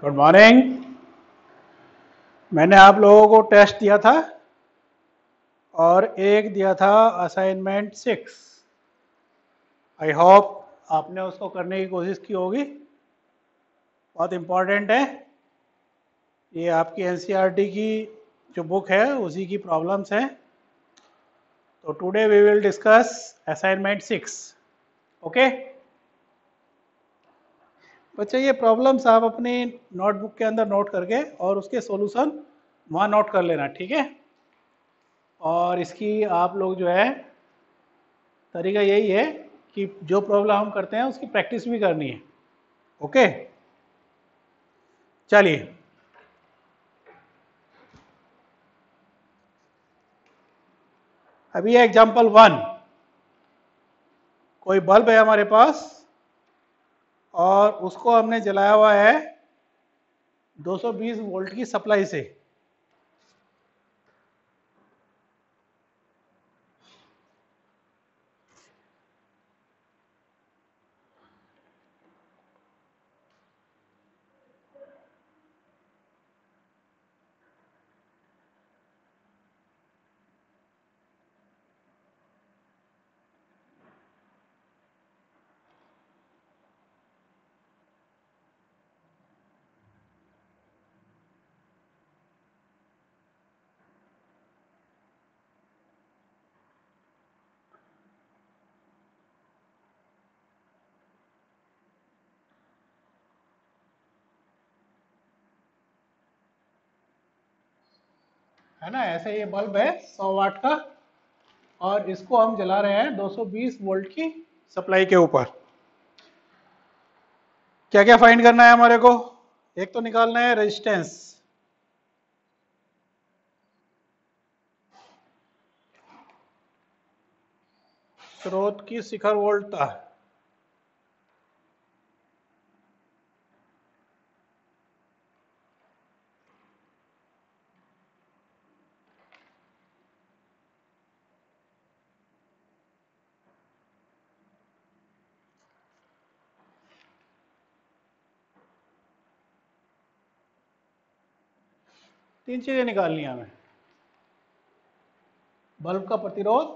Good morning. मैंने आप लोगों को टेस्ट दिया था और एक दिया था असाइनमेंट 6। आई होप आपने उसको करने की कोशिश की होगी। बहुत इम्पोर्टेंट है। ये आपकी एनसीईआरटी की जो बुक है उसी की प्रॉब्लम्स हैं। तो today we will discuss assignment 6। Okay बच्चे, ये प्रॉब्लम्स आप अपनी नोटबुक के अंदर नोट करके और उसके सॉल्यूशन वहाँ नोट कर लेना, ठीक है। और इसकी आप लोग जो है, तरीका यही है कि जो प्रॉब्लम हम करते हैं उसकी प्रैक्टिस भी करनी है। ओके चलिए, अभी एग्जांपल 1। कोई बल्ब है हमारे पास और उसको हमने जलाया हुआ है 220 वोल्ट की सप्लाई से। है ना, ऐसे ये बल्ब है 100 वाट का और इसको हम जला रहे हैं 220 वोल्ट की सप्लाई के ऊपर। क्या क्या फाइंड करना है हमारे को? एक तो निकालना है रेजिस्टेंस, स्रोत की शिखर वोल्टता। तीन चीजें निकालनी है हमें। बल्ब का प्रतिरोध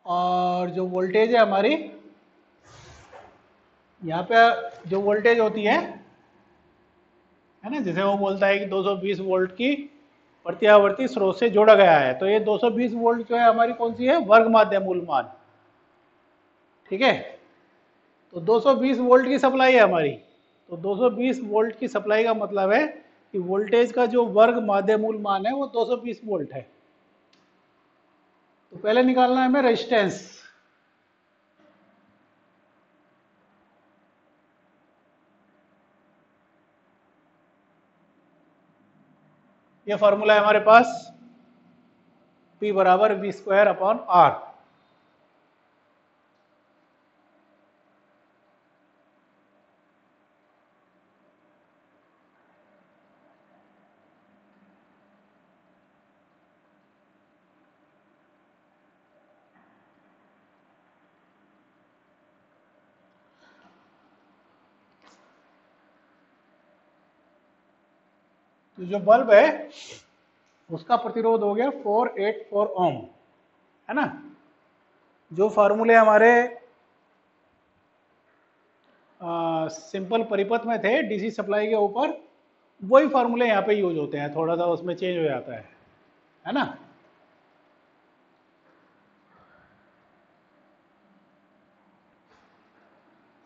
और जो वोल्टेज है हमारी, यहाँ पे जो वोल्टेज होती है ना, जैसे वो बोलता है कि 220 वोल्ट की प्रत्यावर्ती स्रोत से जोड़ा गया है, तो ये 220 वोल्ट जो है हमारी कौन सी है? वर्ग माध्य मूल मान। ठीक है, तो 220 वोल्ट की सप्लाई है हमारी। तो 220 वोल्ट की सप्लाई का मतलब है कि वोल्टेज का जो वर्ग माध्य मूल मान है वो 220 वोल्ट है। तो पहले निकालना है हमें रेजिस्टेंस। ये फॉर्मूला है हमारे पास, P बराबर वी स्क्वायर अपॉन आर। तो जो बल्ब है उसका प्रतिरोध हो गया 484 ओम, है ना। जो फार्मूले हमारे सिंपल परिपथ में थे डीसी सप्लाई के ऊपर, वही फार्मूले यहाँ पे यूज होते हैं, थोड़ा सा उसमें चेंज हो जाता है ना।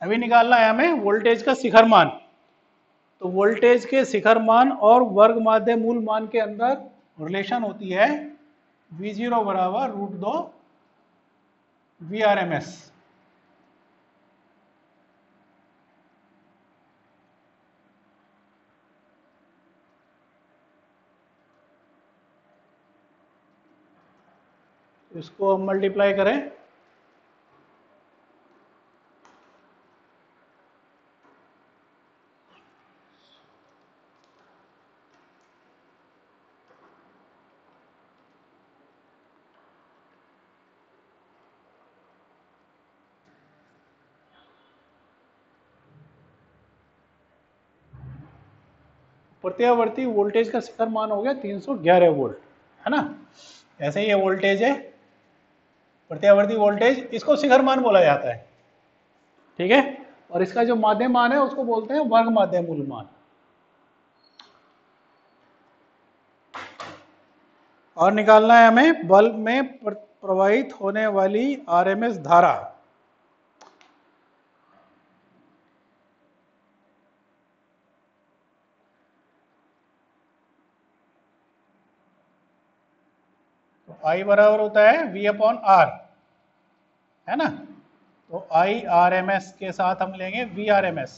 अभी निकालना है हमें वोल्टेज का शिखर मान। तो वोल्टेज के शिखर मान और वर्ग माध्य मूल मान के अंदर रिलेशन होती है V0 बराबर √2 VRMS। इसको हम मल्टीप्लाई करें प्रत्यावर्ती वोल्टेज का शिखर मान हो गया 311 वोल्ट, है ना। ऐसे ये वोल्टेज है प्रत्यावर्ती वोल्टेज, इसको शिखर मान बोला जाता है, ठीक है। और इसका जो माध्य मान है उसको बोलते हैं वर्ग माध्य मूल मान। और निकालना है हमें बल्ब में प्रवाहित होने वाली आरएमएस धारा। तो I बराबर होता है V अपॉन R, है ना। तो I RMS के साथ हम लेंगे VRMS,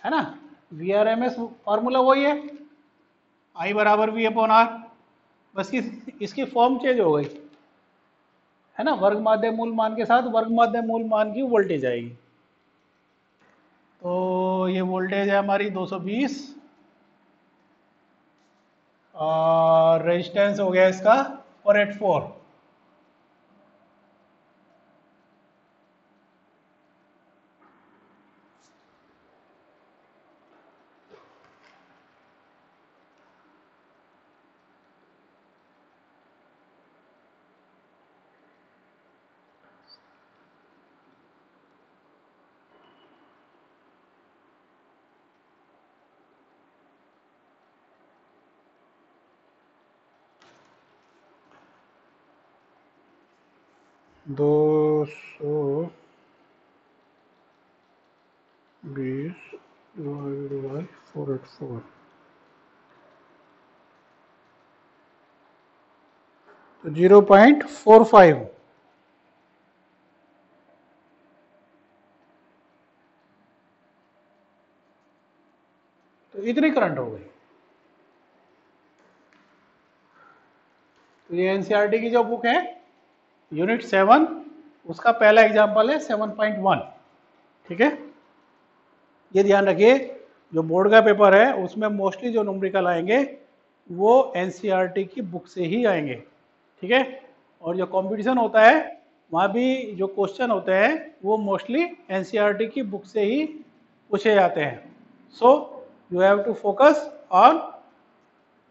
है ना। VRMS फॉर्मूला वही है, I बराबर V अपॉन R, बस इसकी फॉर्म चेंज हो गई, है ना। वर्ग माध्य मूल मान के साथ वर्ग माध्य मूल मान की वोल्टेज आएगी। तो ये वोल्टेज है हमारी 220 और रेजिस्टेंस हो गया इसका 484। दो सौ 20 डिवाइडेड बाई 484, तो 0.45, तो इतनी करंट हो गई। तो ये एनसीईआरटी की जो बुक है यूनिट 7, उसका पहला एग्जाम्पल है 7.1, ठीक है। ये ध्यान रखिए जो बोर्ड का पेपर है उसमें मोस्टली जो न्यूमेरिकल आएंगे वो एनसीईआरटी की बुक से ही आएंगे, ठीक है। और जो कंपटीशन होता है वहाँ भी जो क्वेश्चन होते हैं वो मोस्टली एनसीईआरटी की बुक से ही पूछे जाते हैं। So you have to focus on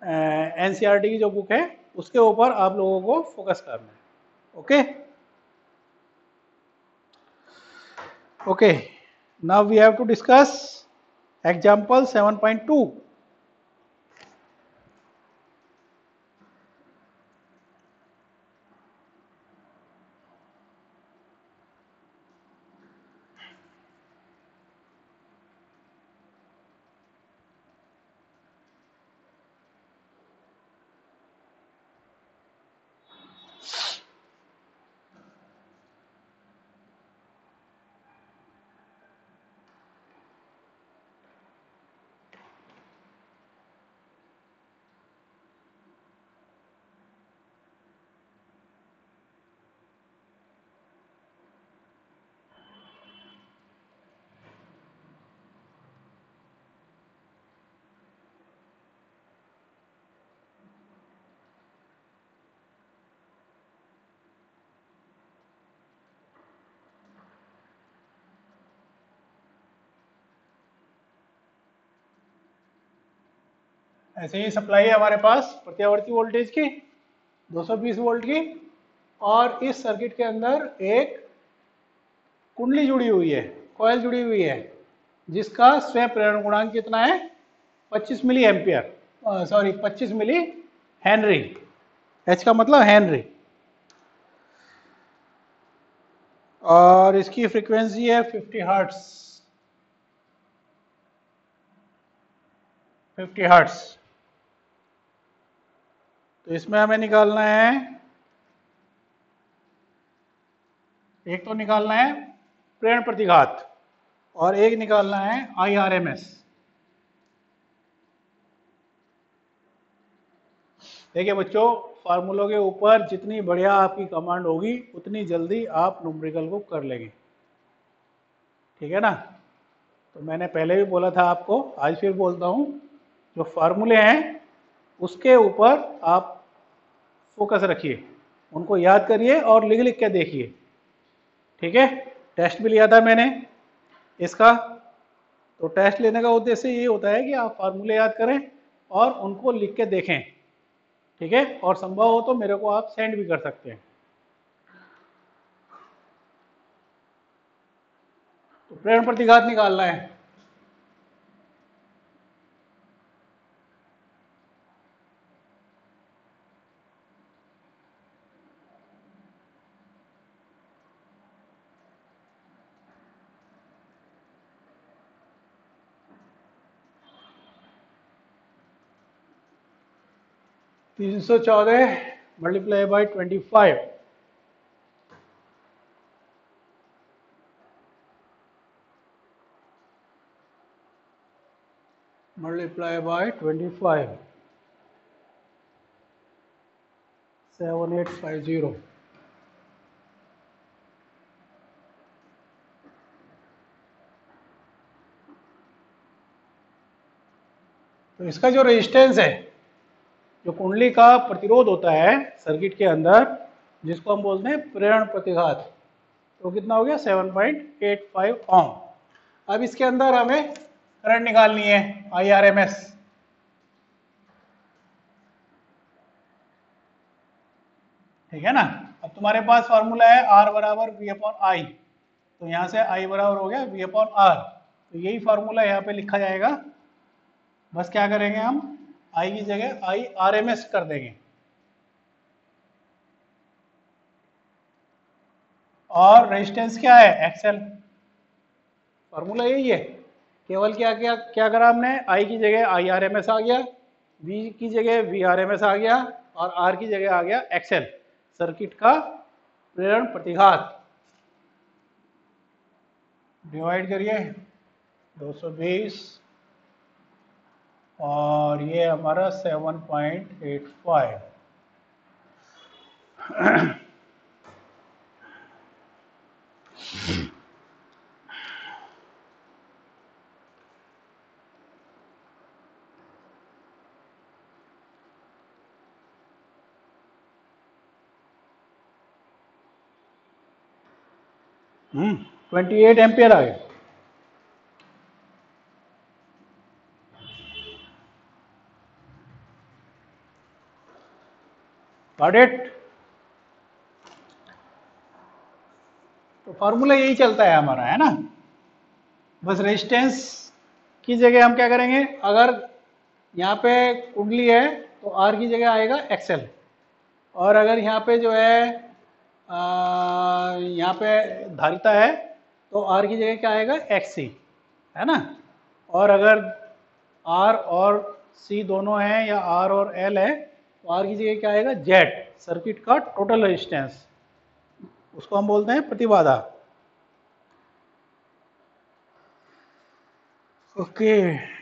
NCERT की जो बुक है उसके ऊपर आप लोगों को फोकस करना है, okay. Okay, now we have to discuss example 7.2। ऐसे ही सप्लाई है हमारे पास प्रत्यावर्ती वोल्टेज की 220 वोल्ट की, और इस सर्किट के अंदर एक कुंडली जुड़ी हुई है, कॉइल जुड़ी हुई है, जिसका स्वयं प्रेरण गुणांक कितना है 25 milli ampere, sorry 25 milli henry, H का मतलब हेनरी, और इसकी फ्रीक्वेंसी है 50 हर्ट्स, 50 हर्ट्स। तो इसमें हमें निकालना है, एक तो निकालना है प्रेरण प्रतिघात और एक निकालना है IRMS। देखिए बच्चों, फार्मूलों के ऊपर जितनी बढ़िया आपकी कमांड होगी उतनी जल्दी आप न्यूमेरिकल को कर लेंगे, ठीक है ना। तो मैंने पहले भी बोला था आपको, आज फिर बोलता हूँ, जो फार्मूले हैं उसके ऊपर आप फोकस रखिए, उनको याद करिए और लिख लिख के देखिए, ठीक है। टेस्ट भी लिया था मैंने इसका, तो टेस्ट लेने का उद्देश्य ये होता है कि आप फार्मूले याद करें और उनको लिख के देखें, ठीक है, और संभव हो तो मेरे को आप सेंड भी कर सकते हैं। तो प्रेरण प्रतिघात निकालना है। तीन सौ 314 मल्टीप्लाई बाई 25 मल्टीप्लाई बाई 25 7850। तो इसका जो रेजिस्टेंस है, जो कुंडली का प्रतिरोध होता है सर्किट के अंदर, जिसको हम बोलते हैं प्रेरण प्रतिघात, तो कितना हो गया 7.85 ओम। अब इसके अंदर हमें करंट निकालनी है, IRMS। ठीक है ना। अब तुम्हारे पास फार्मूला है R बराबर V अपॉन आई, तो यहाँ से I बराबर हो गया V अपॉन आर, तो यही फार्मूला यहाँ पे लिखा जाएगा। बस क्या करेंगे हम, I की जगह IRMS कर देंगे, और रेजिस्टेंस क्या है XL। फार्मूला यही है, केवल क्या क्या क्या करा हमने, I की जगह IRMS आ गया, V की जगह VRMS आ गया, और R की जगह आ गया XL, सर्किट का प्रेरण प्रतिघात। डिवाइड करिए 220 और ये हमारा 7.85। हम्म, 28 एम्पियर आ गया। Got it. तो फार्मूला यही चलता है हमारा, है ना। बस रेजिस्टेंस की जगह हम क्या करेंगे, अगर यहाँ पे कुंडली है तो आर की जगह आएगा एक्सएल, और अगर यहाँ पे जो है यहाँ पे धारिता है तो आर की जगह क्या आएगा एक्स सी, है ना। और अगर आर और सी दोनों हैं या आर और एल है तो आर की जगह क्या आएगा जेड, सर्किट का टोटल रेजिस्टेंस, उसको हम बोलते हैं प्रतिबाधा। ओके।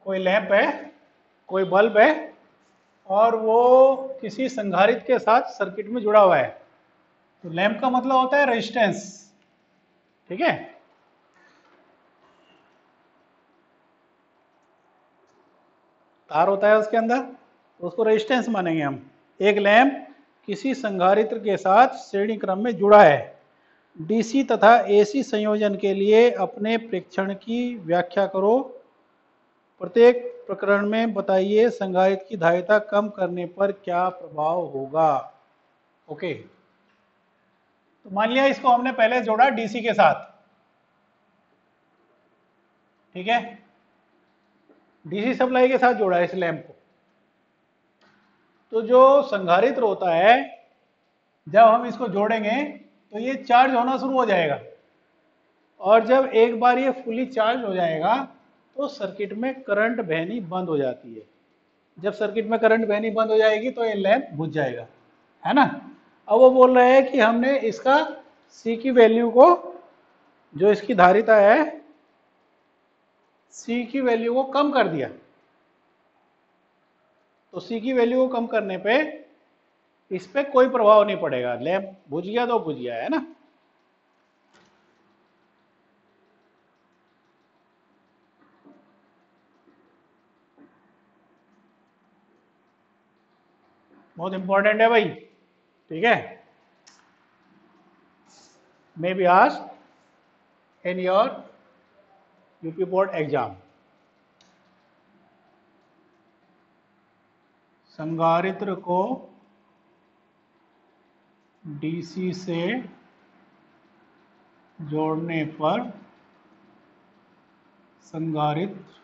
कोई लैंप है, कोई बल्ब है, और वो किसी संधारित्र के साथ सर्किट में जुड़ा हुआ है। तो लैंप का मतलब होता है रेजिस्टेंस, ठीक है। तार होता है उसके अंदर, तो उसको रेजिस्टेंस मानेंगे हम। एक लैंप किसी संधारित्र के साथ श्रेणी क्रम में जुड़ा है। डीसी तथा एसी संयोजन के लिए अपने प्रेक्षण की व्याख्या करो। प्रत्येक प्रकरण में बताइए संधारित्र की धारिता कम करने पर क्या प्रभाव होगा। ओके, तो मान लिया इसको हमने पहले जोड़ा डीसी के साथ, ठीक है, डीसी सप्लाई के साथ जोड़ा इस लैंप को। तो जो संधारित्र होता है, जब हम इसको जोड़ेंगे तो ये चार्ज होना शुरू हो जाएगा, और जब एक बार ये फुली चार्ज हो जाएगा तो सर्किट में करंट बहनी बंद हो जाती है। जब सर्किट में करंट बहनी बंद हो जाएगी तो ये लैंप बुझ जाएगा, है ना। अब वो बोल रहे हैं कि हमने इसका C की वैल्यू को, जो इसकी धारिता है, C की वैल्यू को कम कर दिया। तो C की वैल्यू को कम करने पे इस पे कोई प्रभाव नहीं पड़ेगा, लैंप बुझ गया तो बुझ गया, है ना। बहुत इंपॉर्टेंट है भाई, ठीक है। May be asked in your UP board exam. संधारित्र को डीसी से जोड़ने पर संधारित्र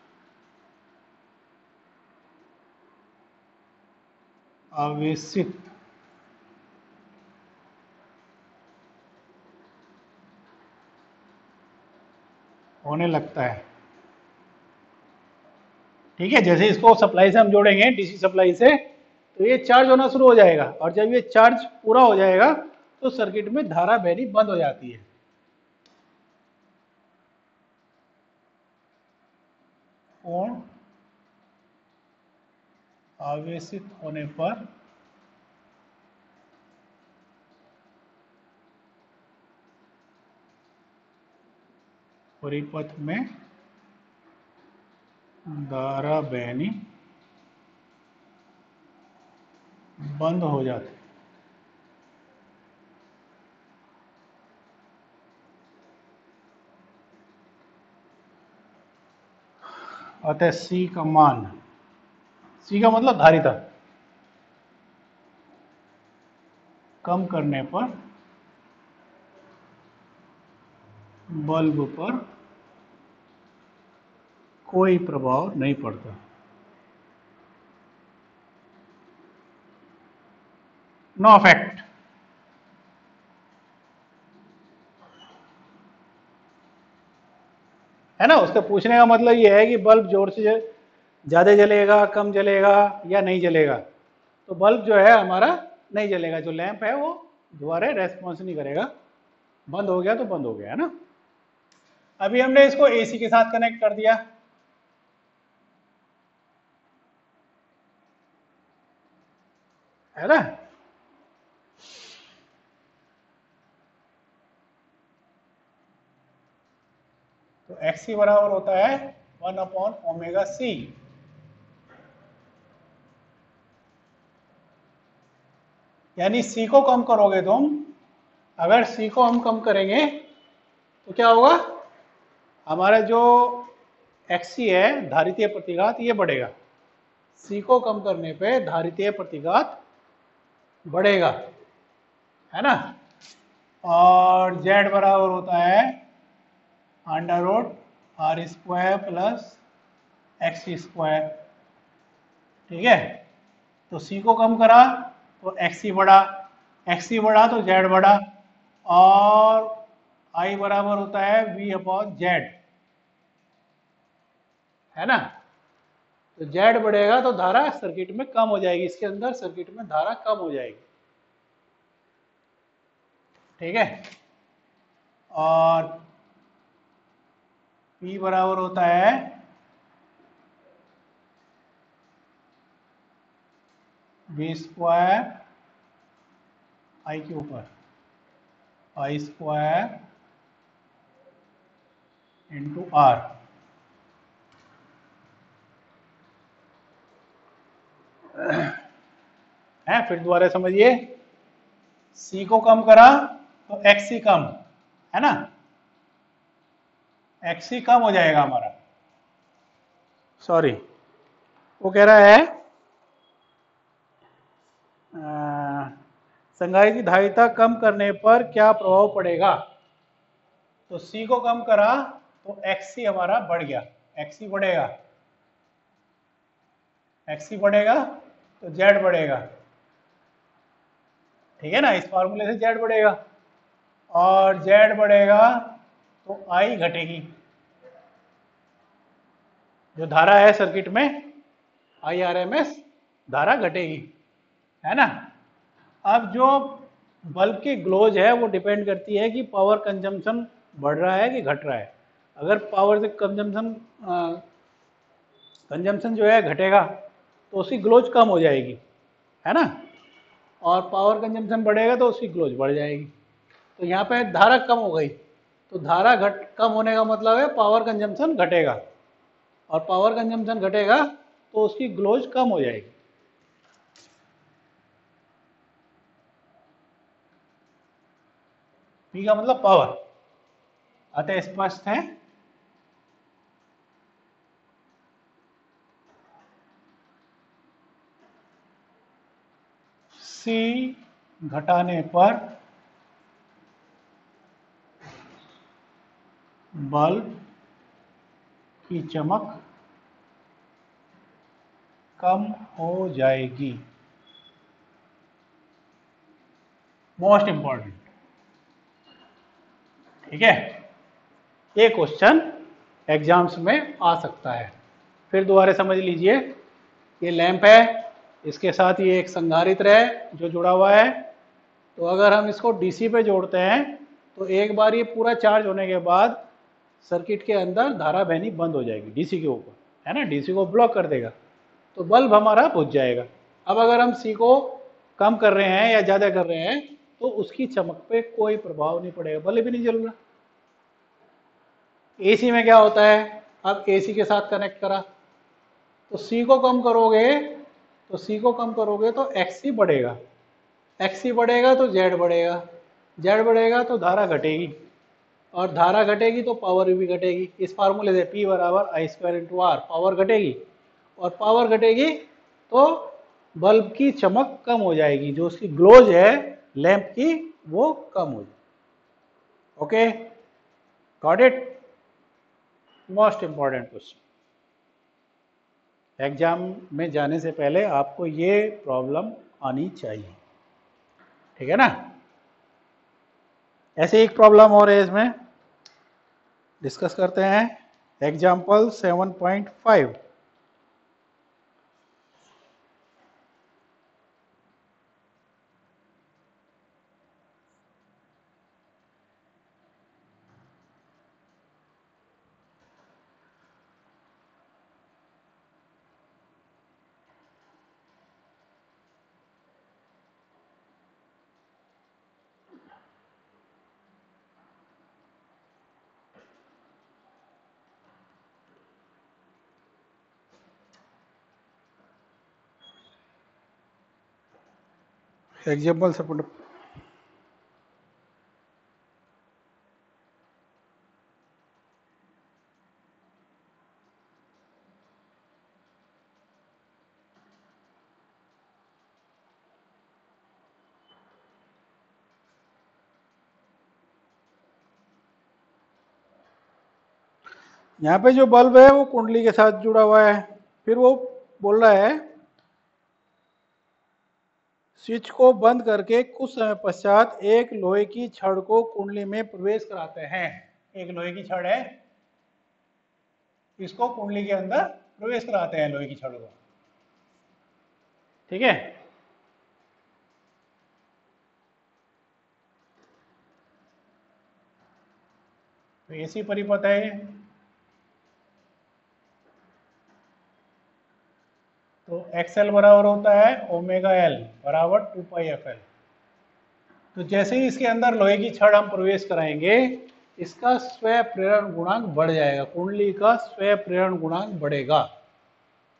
आवेशित होने लगता है, ठीक है। जैसे इसको सप्लाई से हम जोड़ेंगे, डीसी सप्लाई से, तो ये चार्ज होना शुरू हो जाएगा, और जब ये चार्ज पूरा हो जाएगा तो सर्किट में धारा बहनी बंद हो जाती है। पूर्ण आवेशित होने पर परिपथ में धारा बहनी बंद हो जाती है। अतः C का मान, C का मतलब धारिता, कम करने पर बल्ब पर कोई प्रभाव नहीं पड़ता। No effect. है ना। उसके पूछने का मतलब ये है कि बल्ब जोर से ज्यादा जलेगा, कम जलेगा या नहीं जलेगा। तो बल्ब जो है हमारा नहीं जलेगा, जो लैंप है वो दोबारा रेस्पॉन्स नहीं करेगा, बंद हो गया तो बंद हो गया, है ना। अभी हमने इसको एसी के साथ कनेक्ट कर दिया, है ना। तो XC बराबर होता है 1/ωc। यानी C को कम करोगे तुम, अगर C को हम कम करेंगे तो क्या होगा, हमारा जो XC है धारितीय प्रतिघात, ये बढ़ेगा। C को कम करने पे धारितीय प्रतिघात बढ़ेगा, है ना। और Z बराबर होता है √R² प्लस XC², ठीक है। तो C को कम करा तो XC बढ़ा, XC बढ़ा तो Z बढ़ा, और I बराबर होता है V/Z, है ना। तो Z बढ़ेगा तो धारा सर्किट में कम हो जाएगी, इसके अंदर सर्किट में धारा कम हो जाएगी, ठीक है। और P बराबर होता है V² I के ऊपर I² इंटू R, है। फिर दोबारा समझिए, C को कम करा तो XC कम, है ना। XC कम हो जाएगा हमारा, सॉरी, वो कह रहा है संधारित्र की धारिता कम करने पर क्या प्रभाव पड़ेगा। तो C को कम करा तो XC हमारा बढ़ गया, XC बढ़ेगा, XC बढ़ेगा तो Z बढ़ेगा, ठीक है ना, इस फार्मूले से जेड बढ़ेगा, और जेड बढ़ेगा तो आई घटेगी, जो धारा है सर्किट में आई आर एम एस धारा घटेगी, है ना। अब जो बल्ब की ग्लोज है वो डिपेंड करती है कि पावर कंजम्पशन बढ़ रहा है कि घट रहा है। अगर पावर से कंजम्पशन जो है घटेगा तो उसकी ग्लोज कम हो जाएगी, है ना, और पावर कंजम्पशन बढ़ेगा तो उसकी ग्लोज बढ़ जाएगी। तो यहाँ पे धारा कम हो गई, तो धारा कम होने का मतलब है पावर कंजम्पशन घटेगा, और पावर कंजम्पशन घटेगा तो उसकी ग्लोज कम हो जाएगी। पी का मतलब पावर, अतः स्पष्ट है। सी घटाने पर बल्ब की चमक कम हो जाएगी। मोस्ट इंपॉर्टेंट, ठीक है, ये क्वेश्चन एग्जाम्स में आ सकता है। फिर दोबारा समझ लीजिए, ये लैंप है, इसके साथ ये एक संधारित्र है जो जुड़ा हुआ है। तो अगर हम इसको डीसी पे जोड़ते हैं तो एक बार ये पूरा चार्ज होने के बाद सर्किट के अंदर धारा बहनी बंद हो जाएगी डीसी के ऊपर, है ना, डीसी को ब्लॉक कर देगा, तो बल्ब हमारा बुझ जाएगा। अब अगर हम सी को कम कर रहे हैं या ज़्यादा कर रहे हैं तो उसकी चमक पे कोई प्रभाव नहीं पड़ेगा, बल्ब भी नहीं जल रहा। एसी में क्या होता है, अब एसी के साथ कनेक्ट करा तो सी को कम करोगे, तो सी को कम करोगे तो एक्सी बढ़ेगा, एक्सी बढ़ेगा तो जेड बढ़ेगा, जेड बढ़ेगा तो धारा घटेगी, और धारा घटेगी तो पावर भी घटेगी। इस फार्मूले से P बराबर आई स्क्वायर इंटू आर, पावर घटेगी, और पावर घटेगी तो बल्ब की चमक कम हो जाएगी, जो उसकी ग्लोज है लैंप की वो कम हो जाएगी। Okay, got it. Most important question, exam में जाने से पहले आपको ये प्रॉब्लम आनी चाहिए, ठीक है ना। ऐसे एक प्रॉब्लम और है, इसमें डिस्कस करते हैं। एग्जाम्पल 7.5। एग्जाम्पल सपोर्ट, यहाँ पे जो बल्ब है वो कुंडली के साथ जुड़ा हुआ है। फिर वो बोल रहा है स्विच को बंद करके कुछ समय पश्चात एक लोहे की छड़ को कुंडली में प्रवेश कराते हैं। एक लोहे की छड़ है, इसको कुंडली के अंदर प्रवेश कराते हैं लोहे की छड़ को, ठीक है। तो एसी परिपथ है ये। तो एक्सएल बराबर होता है ओमेगा एल बराबर 2 पाई एफ एल। तो जैसे ही इसके अंदर लोहे की छड़ हम प्रवेश कराएंगे, इसका स्वयं प्रेरण गुणांक बढ़ जाएगा, कुंडली का स्वयं प्रेरण गुणांक बढ़ेगा,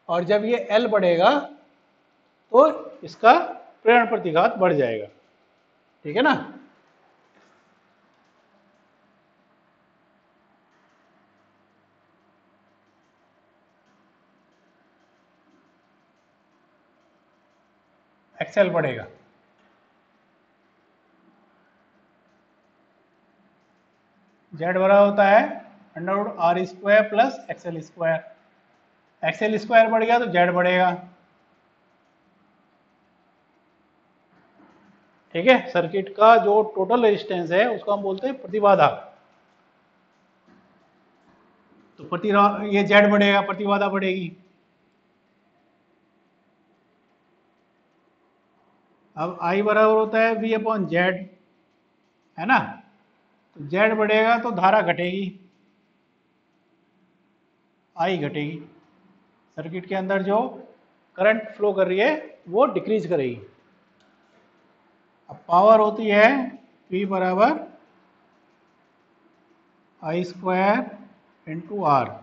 और जब ये एल बढ़ेगा तो इसका प्रेरण प्रतिघात बढ़ जाएगा, ठीक है ना। एक्सएल बढ़ेगा, जेड बड़ा होता है under R square plus XL square, XL square बढ़ गया तो जेड बढ़ेगा। ठीक है, सर्किट का जो टोटल रेजिस्टेंस है उसको हम बोलते हैं प्रतिबाधा। तो ये जेड बढ़ेगा, प्रतिबाधा बढ़ेगी। अब आई बराबर होता है वी अपॉन जेड, है ना। तो जेड बढ़ेगा तो धारा घटेगी, आई घटेगी। सर्किट के अंदर जो करंट फ्लो कर रही है वो डिक्रीज करेगी। अब पावर होती है P बराबर आई स्क्वायर इंटू आर।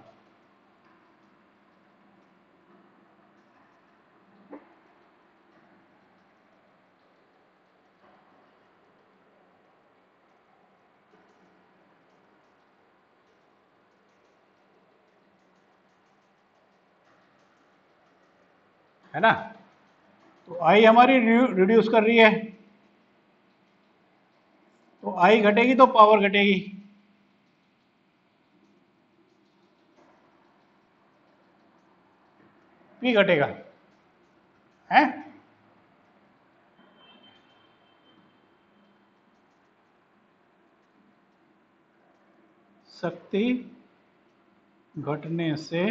है ना। तो आई हमारी रिड्यूस कर रही है, तो आई घटेगी तो पावर घटेगी। पी घटेगा, है। शक्ति घटने से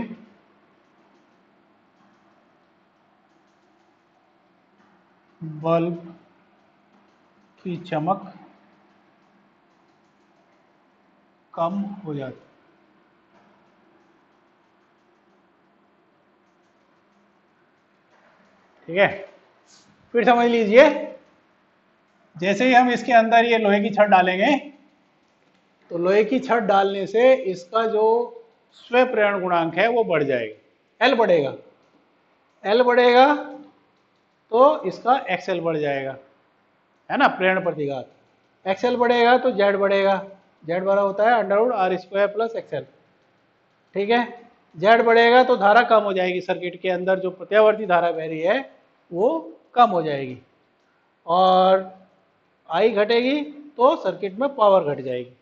बल्ब की चमक कम हो जाती। ठीक है, फिर समझ लीजिए, जैसे ही हम इसके अंदर ये लोहे की छड़ डालेंगे तो लोहे की छड़ डालने से इसका जो स्व प्रेरण गुणांक है वो बढ़ जाएगा, एल बढ़ेगा। एल बढ़ेगा तो इसका एक्सएल बढ़ जाएगा, है ना, प्रेरण प्रतिघात। एक्सएल बढ़ेगा तो जेड बढ़ेगा, जेड बड़ा होता है under root R square plus XL. ठीक है, जेड बढ़ेगा तो धारा कम हो जाएगी, सर्किट के अंदर जो प्रत्यावर्ती धारा बह रही है वो कम हो जाएगी, और आई घटेगी तो सर्किट में पावर घट जाएगी।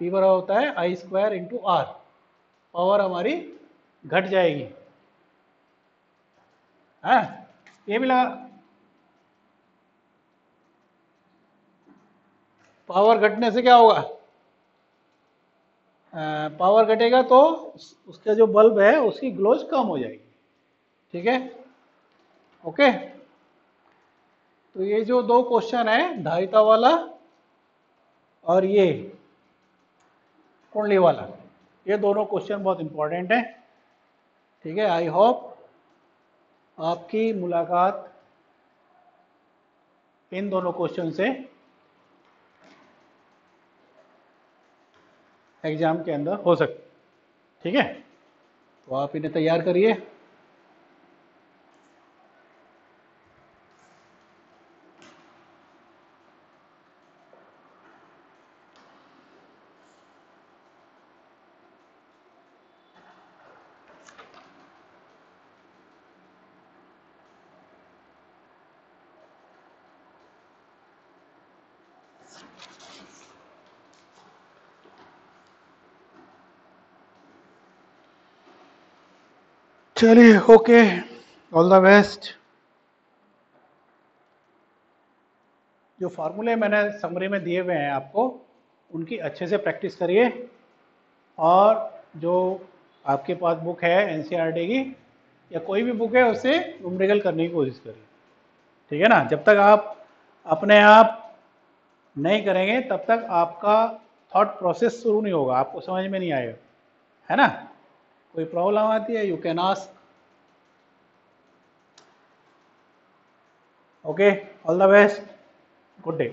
पी बड़ा होता है आई स्क्वायर इंटू आर, पावर हमारी घट जाएगी। है, ये भी लगा। पावर घटने से क्या होगा, पावर घटेगा तो उसका जो बल्ब है उसकी ग्लोज कम हो जाएगी। ठीक है, ओके। तो ये जो दो क्वेश्चन है, धारिता वाला और ये कुंडली वाला, ये दोनों क्वेश्चन बहुत इंपॉर्टेंट है। ठीक है, आई होप आपकी मुलाकात इन दोनों क्वेश्चन से एग्जाम के अंदर हो सकती। ठीक है, तो आप इन्हें तैयार करिए। चलिए, ओके, ऑल द बेस्ट। जो फार्मूले मैंने समरी में दिए हुए हैं आपको, उनकी अच्छे से प्रैक्टिस करिए, और जो आपके पास बुक है एनसीईआरटी की या कोई भी बुक है उससे न्यूमेरिकल करने की कोशिश करिए। ठीक है ना, जब तक आप अपने आप नहीं करेंगे तब तक आपका थॉट प्रोसेस शुरू नहीं होगा, आपको समझ में नहीं आएगा। है ना, कोई प्रॉब्लम आती है you can ask. Okay, all the best, good day.